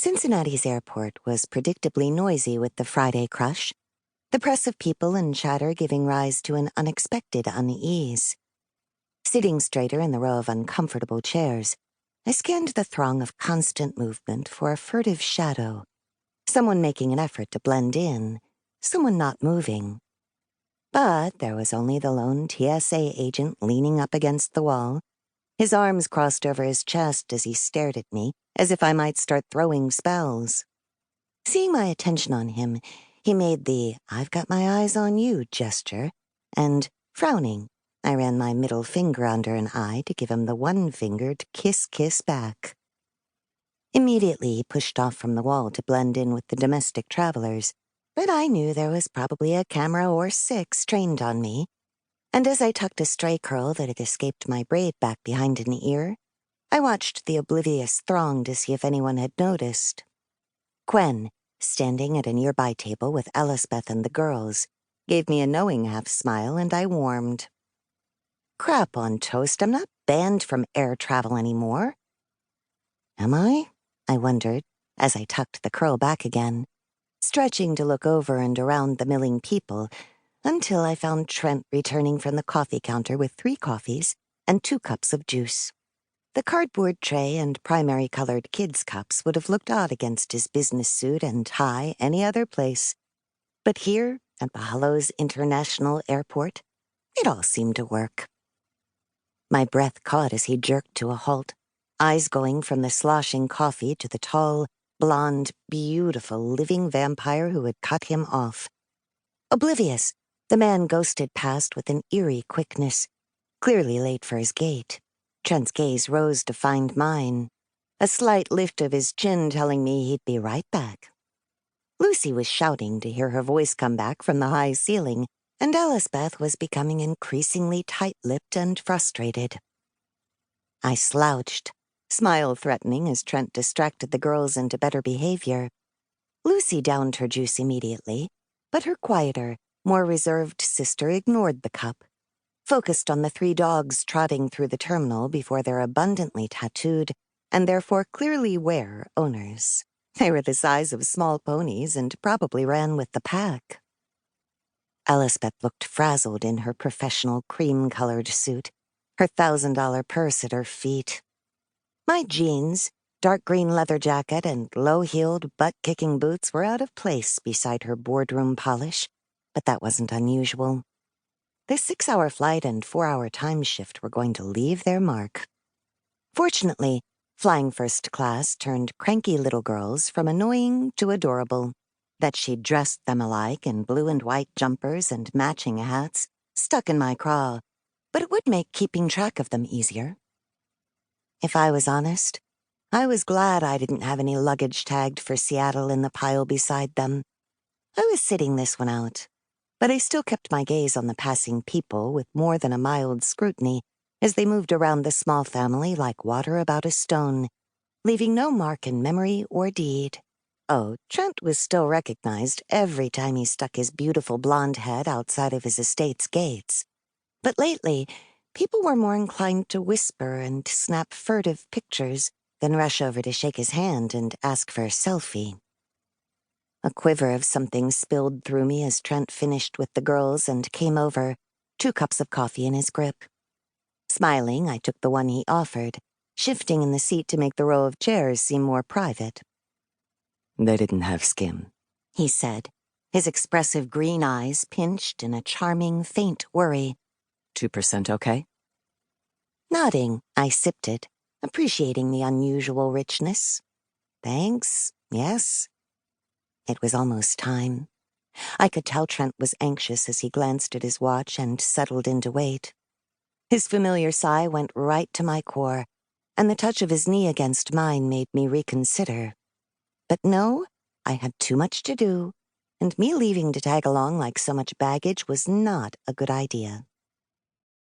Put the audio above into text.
Cincinnati's airport was predictably noisy with the Friday crush, the press of people and chatter giving rise to an unexpected unease. Sitting straighter in the row of uncomfortable chairs, I scanned the throng of constant movement for a furtive shadow, someone making an effort to blend in, someone not moving. But there was only the lone TSA agent leaning up against the wall, his arms crossed over his chest as he stared at me, as if I might start throwing spells. Seeing my attention on him, he made the "I've got my eyes on you" gesture, and, frowning, I ran my middle finger under an eye to give him the one-fingered kiss back. Immediately he pushed off from the wall to blend in with the domestic travelers, but I knew there was probably a camera or 6 trained on me, and as I tucked a stray curl that had escaped my braid back behind an ear, I watched the oblivious throng to see if anyone had noticed. Gwen, standing at a nearby table with Elizabeth and the girls, gave me a knowing half-smile, and I warmed. Crap on toast, I'm not banned from air travel anymore. Am I? I wondered, as I tucked the curl back again, stretching to look over and around the milling people, until I found Trent returning from the coffee counter with 3 coffees and 2 cups of juice. The cardboard tray and primary-colored kids' cups would have looked odd against his business suit and tie any other place. But here, at the Hollows International Airport, it all seemed to work. My breath caught as he jerked to a halt, eyes going from the sloshing coffee to the tall, blonde, beautiful living vampire who had cut him off. Oblivious, the man ghosted past with an eerie quickness, clearly late for his gait. Trent's gaze rose to find mine, a slight lift of his chin telling me he'd be right back. Lucy was shouting to hear her voice come back from the high ceiling, and Elizabeth was becoming increasingly tight-lipped and frustrated. I slouched, smile threatening as Trent distracted the girls into better behavior. Lucy downed her juice immediately, but her quieter, more reserved sister ignored the cup, focused on the 3 dogs trotting through the terminal before their abundantly tattooed, and therefore clearly aware owners. They were the size of small ponies and probably ran with the pack. Elizabeth looked frazzled in her professional cream-colored suit, her $1,000 purse at her feet. My jeans, dark green leather jacket, and low-heeled, butt-kicking boots were out of place beside her boardroom polish, but that wasn't unusual. The 6-hour flight and 4-hour time shift were going to leave their mark. Fortunately, flying first class turned cranky little girls from annoying to adorable. That she'd dressed them alike in blue and white jumpers and matching hats stuck in my craw, but it would make keeping track of them easier. If I was honest, I was glad I didn't have any luggage tagged for Seattle in the pile beside them. I was sitting this one out, but I still kept my gaze on the passing people with more than a mild scrutiny as they moved around the small family like water about a stone, leaving no mark in memory or deed. Oh, Trent was still recognized every time he stuck his beautiful blonde head outside of his estate's gates. But lately, people were more inclined to whisper and snap furtive pictures than rush over to shake his hand and ask for a selfie. A quiver of something spilled through me as Trent finished with the girls and came over, 2 cups of coffee in his grip. Smiling, I took the one he offered, shifting in the seat to make the row of chairs seem more private. "They didn't have skim," he said, his expressive green eyes pinched in a charming, faint worry. 2% okay? Nodding, I sipped it, appreciating the unusual richness. Thanks, yes. It was almost time. I could tell Trent was anxious as he glanced at his watch and settled into wait. His familiar sigh went right to my core, and the touch of his knee against mine made me reconsider. But no, I had too much to do, and me leaving to tag along like so much baggage was not a good idea.